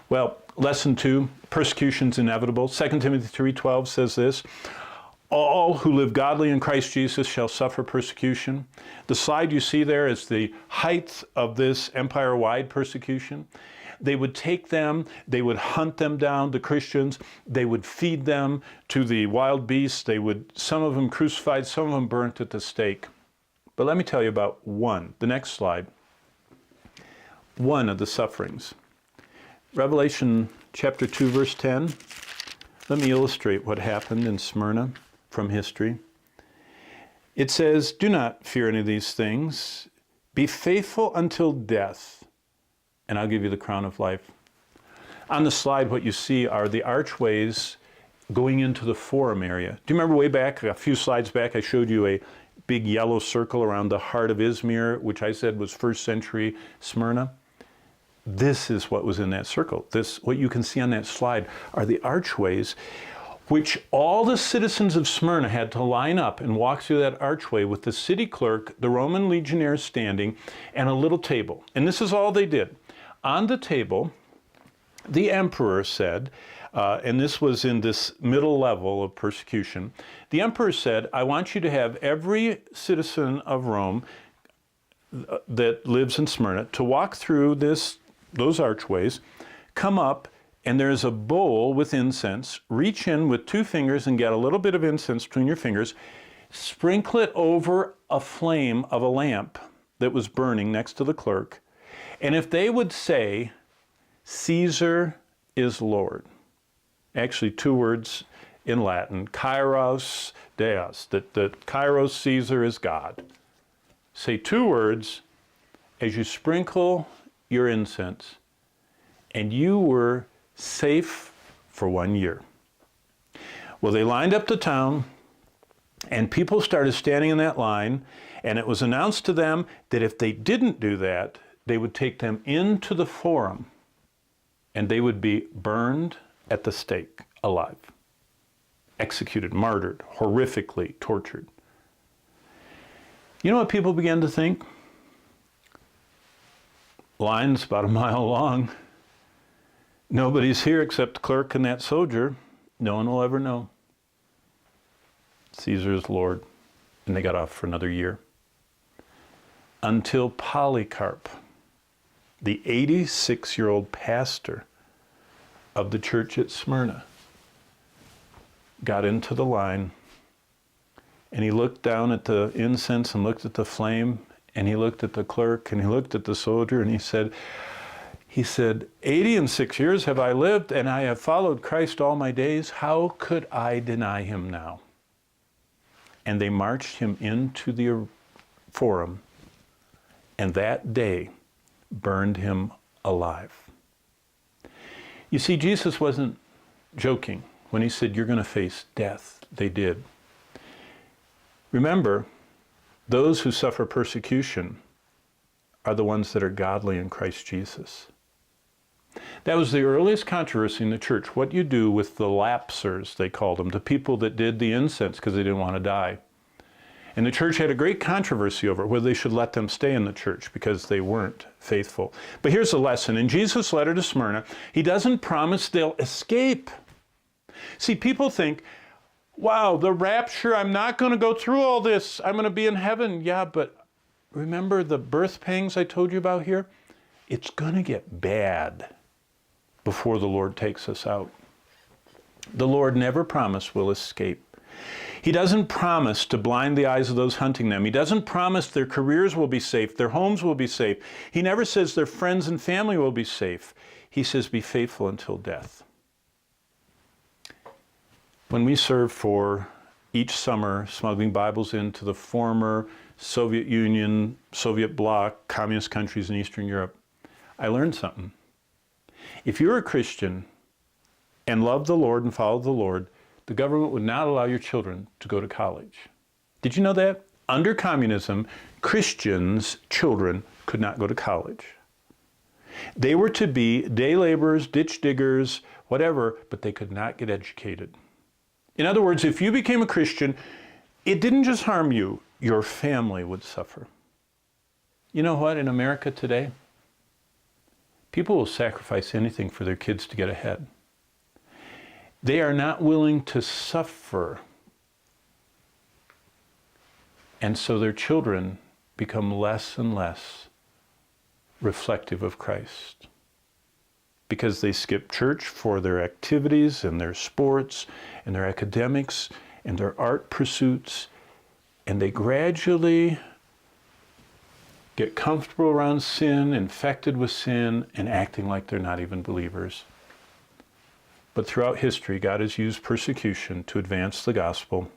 Well, lesson 2, persecution's inevitable. 2 Timothy 3:12 says this, all who live godly in Christ Jesus shall suffer persecution. The slide you see there is the height of this empire-wide persecution. They would take them, they would hunt them down, the Christians, they would feed them to the wild beasts, some of them crucified, some of them burnt at the stake. But let me tell you about one, the next slide, one of the sufferings. Revelation chapter 2, verse 10. Let me illustrate what happened in Smyrna from history. It says, do not fear any of these things. Be faithful until death, and I'll give you the crown of life. On the slide, what you see are the archways going into the forum area. Do you remember way back, a few slides back, I showed you a big yellow circle around the heart of Izmir, which I said was first century Smyrna? This is what was in that circle. What you can see on that slide are the archways, which all the citizens of Smyrna had to line up and walk through that archway with the city clerk, the Roman legionnaires standing, and a little table. And this is all they did. On the table, the emperor said, and this was in this middle level of persecution, the emperor said, I want you to have every citizen of Rome that lives in Smyrna to walk through those archways, come up, and there's a bowl with incense. Reach in with 2 fingers and get a little bit of incense between your fingers. Sprinkle it over a flame of a lamp that was burning next to the clerk. And if they would say, Caesar is Lord, actually 2 words in Latin, Kairos Deus, that Kairos Caesar is God. Say 2 words as you sprinkle your incense, and you were safe for 1 year. Well, they lined up the town, and people started standing in that line, and it was announced to them that if they didn't do that, they would take them into the forum, and they would be burned at the stake alive, executed, martyred, horrifically tortured. You know what people began to think? Line's about a mile long. Nobody's here except the clerk and that soldier. No one will ever know. Caesar is Lord. And they got off for another year. Until Polycarp, the 86-year-old pastor of the church at Smyrna, got into the line, and he looked down at the incense and looked at the flame, and he looked at the clerk, and he looked at the soldier, and he said, 86 years have I lived, and I have followed Christ all my days. How could I deny him now? And they marched him into the forum, and that day burned him alive. You see, Jesus wasn't joking when he said, you're going to face death. They did. Remember, those who suffer persecution are the ones that are godly in Christ Jesus. That was the earliest controversy in the church. What you do with the lapsers, they called them, the people that did the incense because they didn't want to die. And the church had a great controversy over whether they should let them stay in the church because they weren't faithful. But here's the lesson. In Jesus' letter to Smyrna, he doesn't promise they'll escape. See, people think, wow, the rapture, I'm not going to go through all this. I'm going to be in heaven. Yeah, but remember the birth pangs I told you about here? It's going to get bad before the Lord takes us out. The Lord never promised we'll escape. He doesn't promise to blind the eyes of those hunting them. He doesn't promise their careers will be safe, their homes will be safe. He never says their friends and family will be safe. He says, be faithful until death. When we serve for each summer, smuggling Bibles into the former Soviet Union, Soviet bloc, communist countries in Eastern Europe, I learned something. If you're a Christian and love the Lord and follow the Lord, the government would not allow your children to go to college. Did you know that? Under communism, Christians' children could not go to college. They were to be day laborers, ditch diggers, whatever, but they could not get educated. In other words, if you became a Christian, it didn't just harm you, your family would suffer. You know what, in America today, People will sacrifice anything for their kids to get ahead. They are not willing to suffer. And so their children become less and less reflective of Christ, because they skip church for their activities and their sports and their academics and their art pursuits, and they gradually get comfortable around sin, infected with sin, and acting like they're not even believers. But throughout history, God has used persecution to advance the gospel